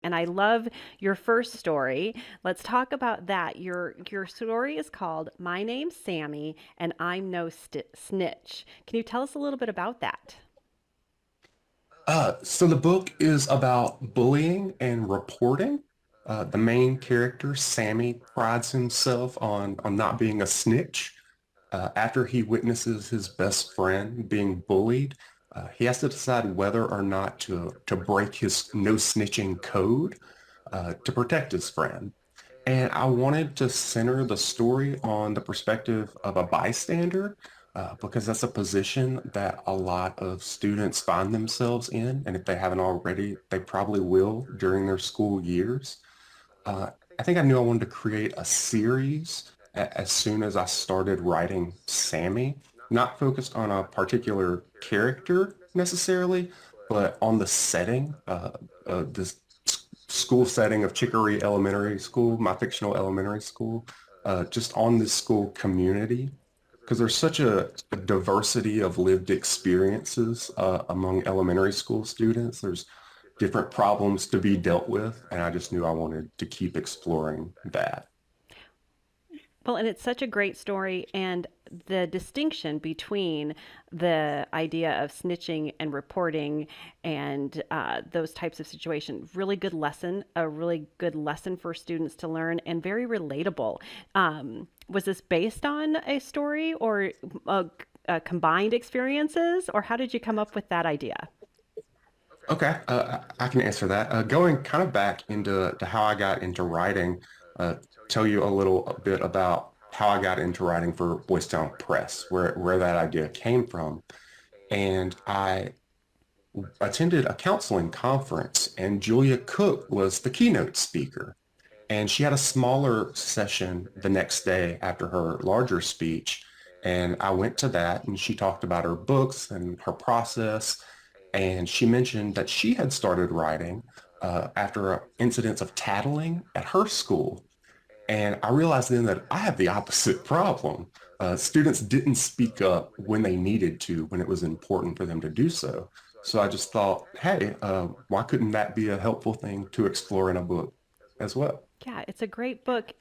And I love your first story. Let's talk about that. Your story is called My Name's Sammy and I'm No Snitch. Can you tell us a little bit about that? So the book is about bullying and reporting. The main character, Sammy, prides himself on not being a snitch. After he witnesses his best friend being bullied, he has to decide whether or not to break his no snitching code to protect his friend. And I wanted to center the story on the perspective of a bystander because that's a position that a lot of students find themselves in. And if they haven't already, they probably will during their school years. I think I knew I wanted to create a series as soon as I started writing Sammy, not focused on a particular character necessarily, but on the setting, this school setting of Chicory Elementary School, my fictional elementary school, just on this school community, because there's such a diversity of lived experiences among elementary school students. There's different problems to be dealt with, and I just knew I wanted to keep exploring that. Well, and it's such a great story, and the distinction between the idea of snitching and reporting and those types of situations, really good lesson, a really good lesson for students to learn, and very relatable. Was this based on a story or combined experiences, or how did you come up with that idea? Okay, I can answer that. Going kind of back into to how I got into writing, uh, tell you a little bit about how I got into writing for Boys Town Press, where that idea came from. And I attended a counseling conference, and Julia Cook was the keynote speaker. And she had a smaller session the next day after her larger speech. And I went to that, and she talked about her books and her process. And she mentioned that she had started writing after incidents of tattling at her school. And I realized then that I have the opposite problem. Students didn't speak up when they needed to, when it was important for them to do so. So I just thought, hey, why couldn't that be a helpful thing to explore in a book as well? Yeah, it's a great book.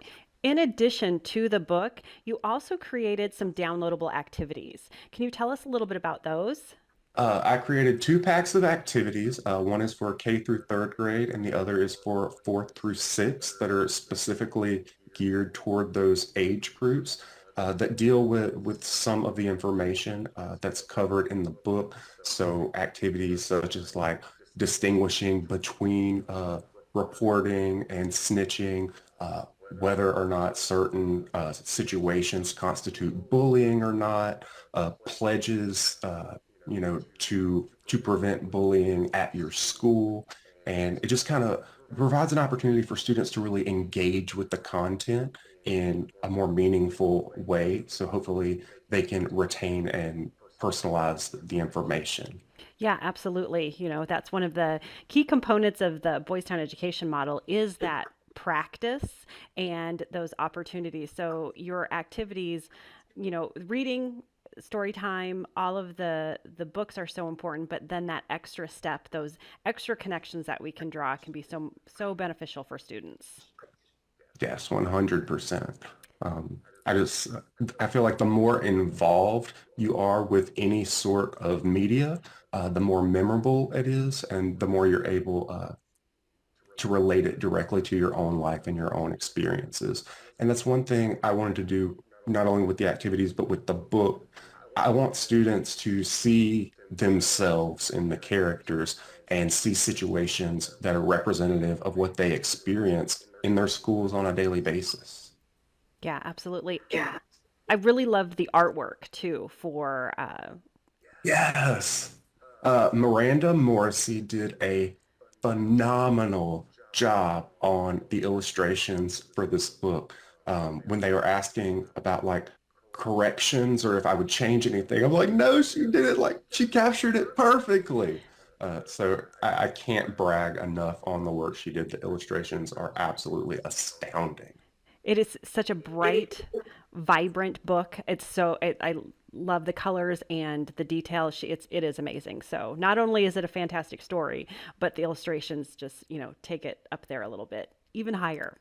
In addition to the book, you also created some downloadable activities. Can you tell us a little bit about those? I created two packs of activities. One is for K through third grade, and the other is for fourth through sixth that are specifically geared toward those age groups that deal with some of the information that's covered in the book. So activities such as like distinguishing between reporting and snitching, whether or not certain situations constitute bullying or not, pledges. To prevent bullying at your school. And it just kind of provides an opportunity for students to really engage with the content in a more meaningful way. So hopefully they can retain and personalize the information. Yeah, absolutely. You know, that's one of the key components of the Boys Town education model is that practice and those opportunities. So your activities, reading, story time, all of the books are so important, but then that extra step, those extra connections that we can draw can be so beneficial for students. Yes, 100%. I feel like the more involved you are with any sort of media, the more memorable it is, and the more you're able to relate it directly to your own life and your own experiences. And that's one thing I wanted to do, not only with the activities, but with the book. I want students to see themselves in the characters and see situations that are representative of what they experience in their schools on a daily basis. Yeah, absolutely. I really loved the artwork too for Yes. Miranda Morrissey did a phenomenal job on the illustrations for this book. When they were asking about like corrections or if I would change anything, I'm like, no, she did it like she captured it perfectly. So I can't brag enough on the work she did. The illustrations are absolutely astounding. it is such a bright, vibrant book. I love the colors and the details. It is amazing. So not only is it a fantastic story, but the illustrations just take it up there a little bit, even higher.